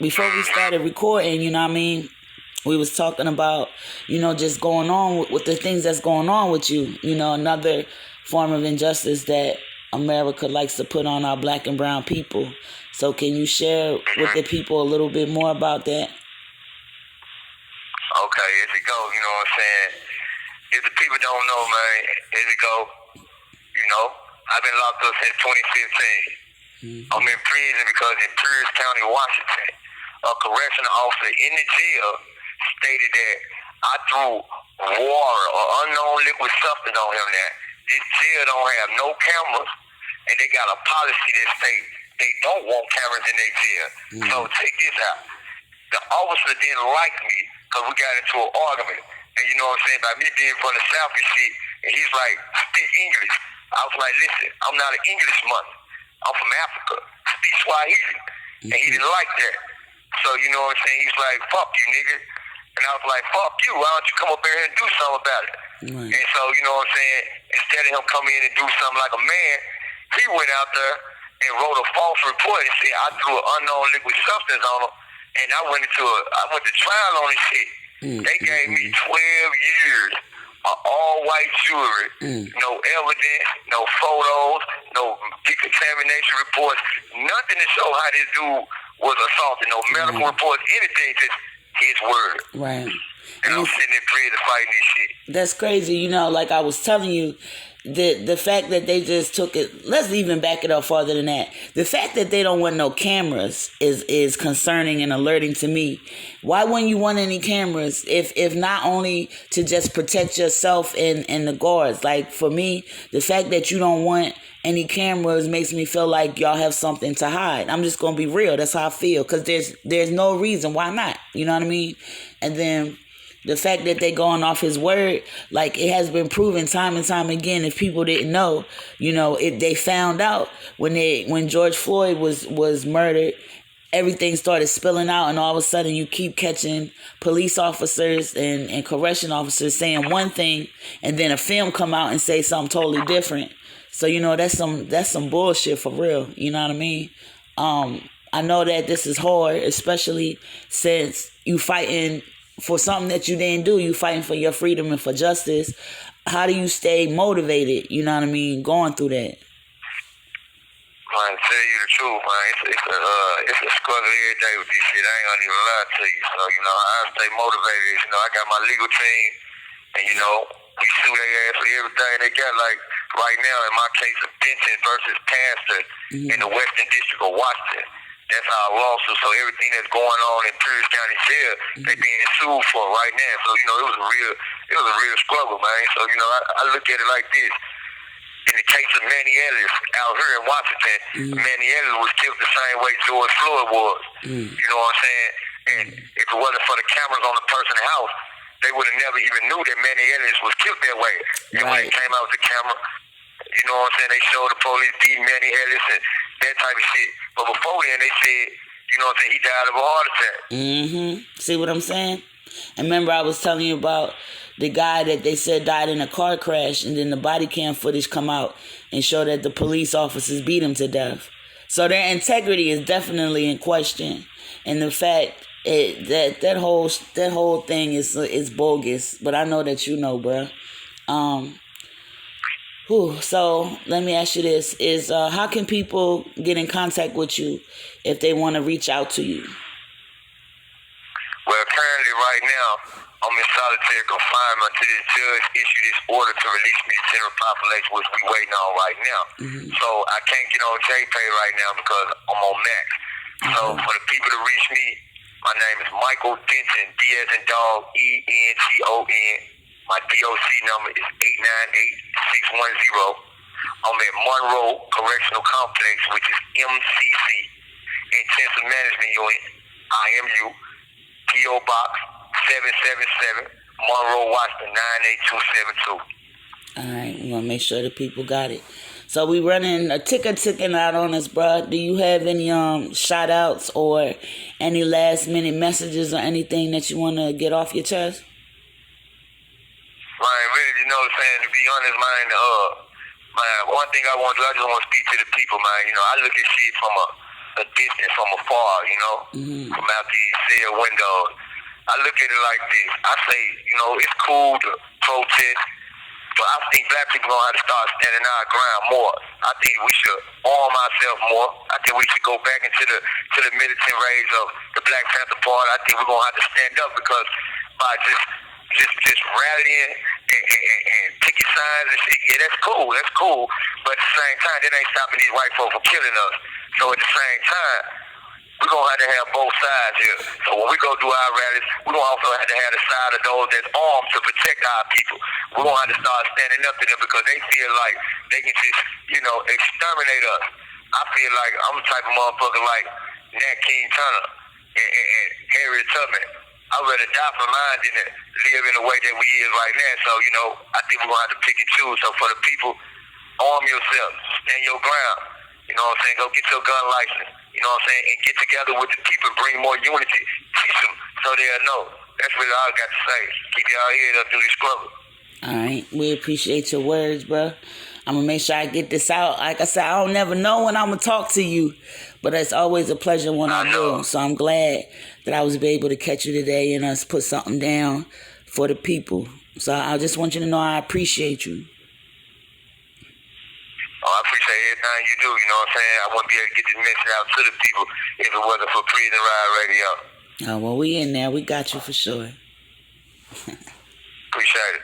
Before we started recording, you know what I mean, we was talking about, just going on with the things that's going on with you. Another form of injustice that America likes to put on our black and brown people. So can you share with the people a little bit more about that? Okay, as it go, you know what I'm saying? If the people don't know, man, as it go, I've been locked up since 2015. I'm in prison because in Pierce County, Washington, a correctional officer in the jail stated that I threw water or unknown liquid substance on him. That this jail don't have no cameras, and they got a policy that states they don't want cameras in their jail. So check this out. The officer didn't like me because we got into an argument. And you know what I'm saying, by me being from the South and shit, and he's like, speak English. I was like, listen, I'm not an Englishman. I'm from Africa. Speak Swahili. And he didn't like that. So, you know what I'm saying, he's like, fuck you, nigga. And I was like, fuck you, why don't you come up here and do something about it? Right. And so, you know what I'm saying, instead of him coming in and do something like a man, he went out there and wrote a false report and said I threw an unknown liquid substance on him. And I went to trial on this shit. They gave me 12 years of all-white jury, no evidence, no photos, no decontamination reports, nothing to show how this dude was assaulted, no medical reports, anything, just his word. Right. And I'm sitting in prison fighting this shit. That's crazy. Like I was telling you, the fact that they just took it, let's even back it up farther than that. The fact that they don't want no cameras is concerning and alerting to me. Why wouldn't you want any cameras if not only to just protect yourself and the guards? Like for me, the fact that you don't want any cameras makes me feel like y'all have something to hide. I'm just going to be real. That's how I feel. Because there's no reason. Why not? You know what I mean? And then the fact that they going off his word, like it has been proven time and time again. If people didn't know, they found out when George Floyd was murdered, everything started spilling out, and all of a sudden you keep catching police officers and correction officers saying one thing, and then a film come out and say something totally different. So that's some bullshit for real. You know what I mean? I know that this is hard, especially since you fighting for something that you didn't do. You fighting for your freedom and for justice. How do you stay motivated, going through that? Man, to tell you the truth, man, it's a struggle every day with this shit. I ain't gonna even lie to you. So, I stay motivated. I got my legal team, and, we sue their ass for everything they got. Like, right now, in my case of Denton versus Pastor in the Western District of Washington, that's our lawsuit. So everything that's going on in Pierce County Jail, they being sued for right now. So, it was a real struggle, man. So, I look at it like this. In the case of Manny Ellis out here in Washington, Manny Ellis was killed the same way George Floyd was. You know what I'm saying? And if it wasn't for the cameras on the person's house, they would have never even knew that Manny Ellis was killed that way. And when it came out with the camera, you know what I'm saying, they showed the police beating Manny Ellis and that type of shit. But before then, they said, he died of a heart attack. See what I'm saying? And remember I was telling you about the guy that they said died in a car crash, and then the body cam footage come out and show that the police officers beat him to death. So their integrity is definitely in question. And the fact that whole thing is bogus. But I know that bruh. So let me ask you this: how can people get in contact with you if they want to reach out to you? Well, currently, right now, I'm in solitary confinement until this judge issue this order to release me to general population, which we waiting on right now. So I can't get on JPay right now because I'm on Max. So for the people to reach me, my name is Michael Denton, D as in dog, ENTON. My DOC number is 898610. I'm at Monroe Correctional Complex, which is MCC, Intensive Management Unit, IMU, P.O. Box 777, Monroe, Washington 98272. All right, we want to make sure the people got it. So we running a ticker ticking out on us, bro. Do you have any shout outs or any last minute messages or anything that you want to get off your chest? Man, really, to be honest, man, one thing I want to do, I just want to speak to the people, man. I look at shit from a a distance from afar, you know, from out these cell windows. I look at it like this. I say, you know, it's cool to protest, but I think black people gonna have to start standing our ground more. I think we should arm ourselves more. I think we should go back into the militant raids of the Black Panther Party. I think we're gonna have to stand up because by just rallying and picket signs and shit, yeah, that's cool. But at the same time, that ain't stopping these white folks from killing us. So at the same time, we're going to have both sides here. So when we go do our rallies, we're going to also have to have the side of those that's armed to protect our people. We're going to have to start standing up to them because they feel like they can just, you know, exterminate us. I feel like I'm the type of motherfucker like Nat King Turner and Harriet Tubman. I'd rather die for mine than to live in the way that we is right now. So, you know, I think we're going to have to pick and choose. So for the people, arm yourself, stand your ground. You know what I'm saying? Go get your gun license. You know what I'm saying? And get together with the people and bring more unity. Teach them so they'll know. That's really all I got to say. Keep y'all head up through this struggle. All right. We appreciate your words, bro. I'm going to make sure I get this out. Like I said, I don't never know when I'm going to talk to you, but it's always a pleasure when I do. So I'm glad that I was able to catch you today and us put something down for the people. So I just want you to know I appreciate you. Oh, I appreciate everything you do, you know what I'm saying? I wouldn't be able to get this message out to the people if it wasn't for Prison Ride Radio. Oh, well, we in there. We got you for sure. Appreciate it.